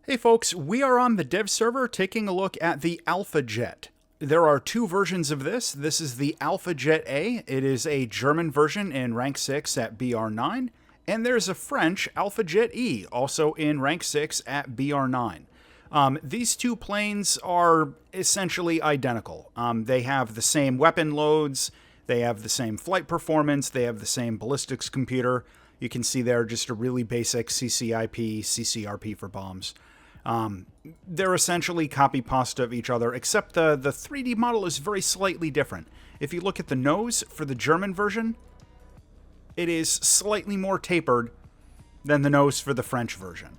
Hey folks, we are on the Devserver taking a look at the Alpha Jet. There are two versions of this. This is the Alpha Jet A. It is a German version in rank 6 at BR9. And there's a French Alpha Jet E, also in rank 6 at BR9. These two planes are essentially identical. They have the same weapon loads, they have the same flight performance, they have the same ballistics computer. You can see there just a really basic CCIP, CCRP for bombs. They're essentially copy pasta of each other, except the 3D model is very slightly different. If you look at the nose for the German version, it is slightly more tapered than the nose for the French version.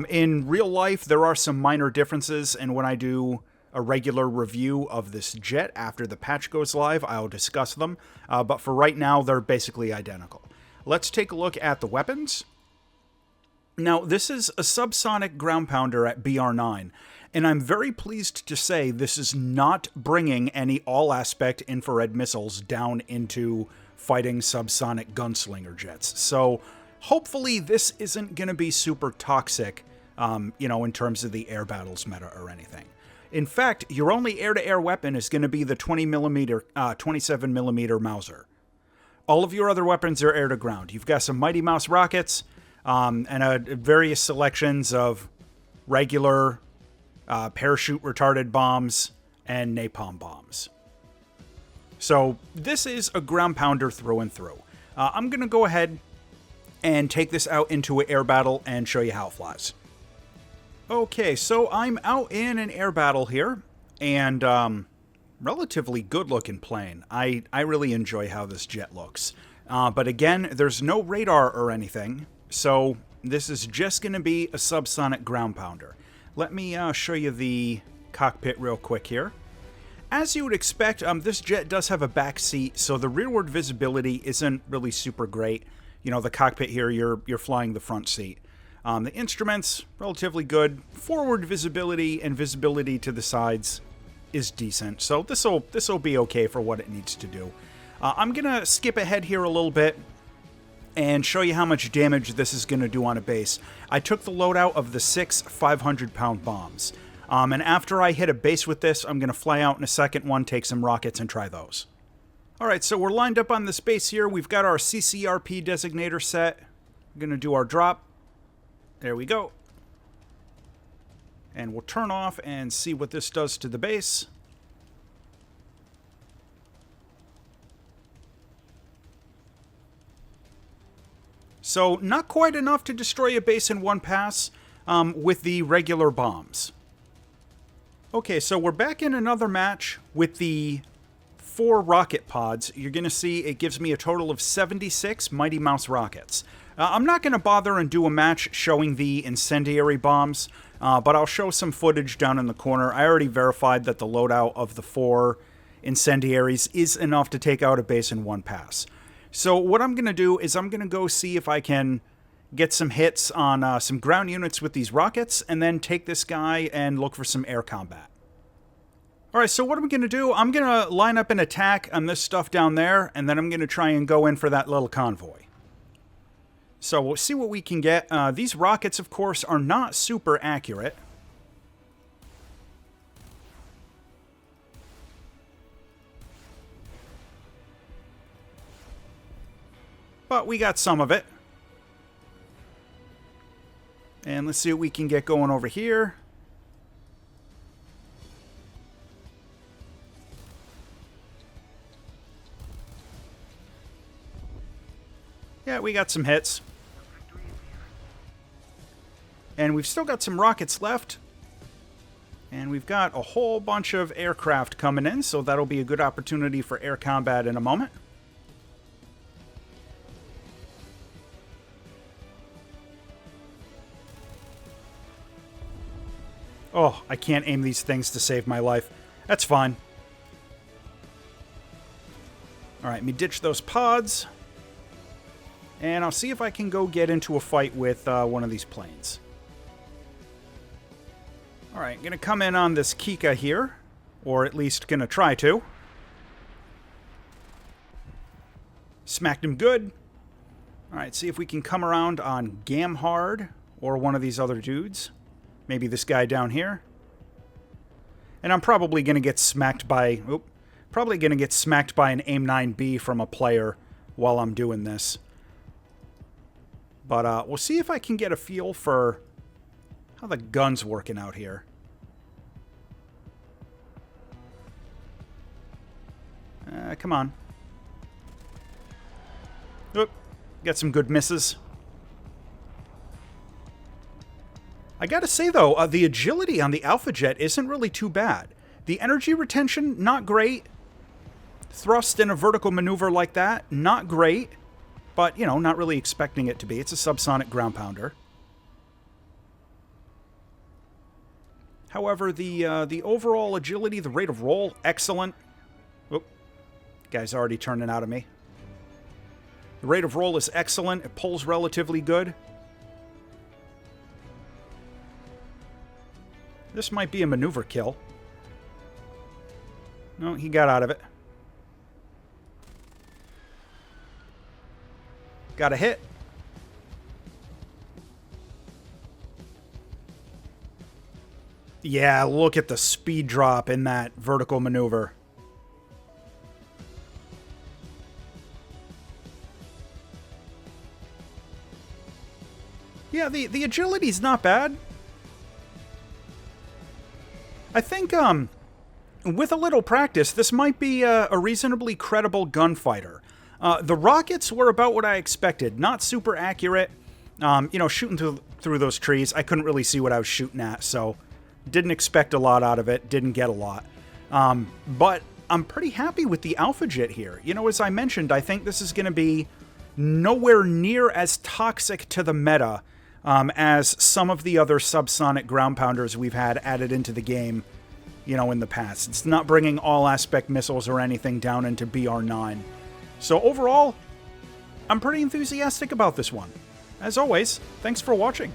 In real life, there are some minor differences, and when I do a regular review of this jet after the patch goes live, I'll discuss them. But for right now, they're basically identical. Let's take a look at the weapons. Now, this is a subsonic ground pounder at BR9, and I'm very pleased to say this is not bringing any all-aspect infrared missiles down into fighting subsonic gunslinger jets. So, hopefully this isn't going to be super toxic, in terms of the air battles meta or anything. In fact, your only air-to-air weapon is going to be the 27mm Mauser. All of your other weapons are air-to-ground. You've got some Mighty Mouse rockets, and various selections of regular parachute-retarded bombs and napalm bombs. So this is a ground pounder through and through. I'm going to go ahead and take this out into an air battle and show you how it flies. Okay, so I'm out in an air battle here, and relatively good-looking plane. I really enjoy how this jet looks. But again, there's no radar or anything, so this is just going to be a subsonic ground pounder. Let me show you the cockpit real quick here. As you would expect, this jet does have a back seat, so the rearward visibility isn't really super great. You know, the cockpit here, you're flying the front seat. The instruments, relatively good. Forward visibility and visibility to the sides is decent, so this'll be okay for what it needs to do. I'm gonna skip ahead here a little bit and show you how much damage this is gonna do on a base. I took the loadout of the 6 500-pound bombs, and after I hit a base with this, I'm gonna fly out in a second one, take some rockets, and try those. Alright, so we're lined up on this base here. We've got our CCRP designator set. We're gonna do our drop. There we go. And we'll turn off and see what this does to the base. So, not quite enough to destroy a base in one pass with the regular bombs. Okay, so we're back in another match with the 4 rocket pods. You're going to see it gives me a total of 76 Mighty Mouse rockets. I'm not going to bother and do a match showing the incendiary bombs, but I'll show some footage down in the corner. I already verified that the loadout of the 4 incendiaries is enough to take out a base in one pass. So what I'm going to do is I'm going to go see if I can get some hits on some ground units with these rockets, and then take this guy and look for some air combat. Alright, so what I'm going to do, I'm going to line up an attack on this stuff down there, and then I'm going to try and go in for that little convoy. So we'll see what we can get. These rockets, of course, are not super accurate. But we got some of it. And let's see what we can get going over here. Yeah, we got some hits. And we've still got some rockets left. And we've got a whole bunch of aircraft coming in, so that'll be a good opportunity for air combat in a moment. Oh, I can't aim these things to save my life. That's fine. Alright, let me ditch those pods. And I'll see if I can go get into a fight with one of these planes. Alright, gonna come in on this Kika here. Or at least gonna try to. Smacked him good. Alright, see if we can come around on Gamhard or one of these other dudes. Maybe this guy down here. And I'm probably going to get smacked by... probably going to get smacked by an AIM-9B from a player while I'm doing this. But we'll see if I can get a feel for how the gun's working out here. Come on. Oop. Got some good misses. I gotta say, though, the agility on the Alpha Jet isn't really too bad. The energy retention, not great. Thrust in a vertical maneuver like that, not great. But, you know, not really expecting it to be. It's a subsonic ground pounder. However, the overall agility, the rate of roll, excellent. Oop. Guy's already turning out of me. The rate of roll is excellent. It pulls relatively good. This might be a maneuver kill. No, he got out of it. Got a hit. Yeah, look at the speed drop in that vertical maneuver. Yeah, the agility's not bad. I think, with a little practice, this might be a reasonably credible gunfighter. The rockets were about what I expected. Not super accurate. You know, shooting through those trees, I couldn't really see what I was shooting at, so didn't expect a lot out of it, didn't get a lot. But I'm pretty happy with the Alpha Jet here. You know, as I mentioned, I think this is going to be nowhere near as toxic to the meta as some of the other subsonic ground pounders we've had added into the game, you know, in the past. It's not bringing all-aspect missiles or anything down into BR9. So overall, I'm pretty enthusiastic about this one. As always, thanks for watching.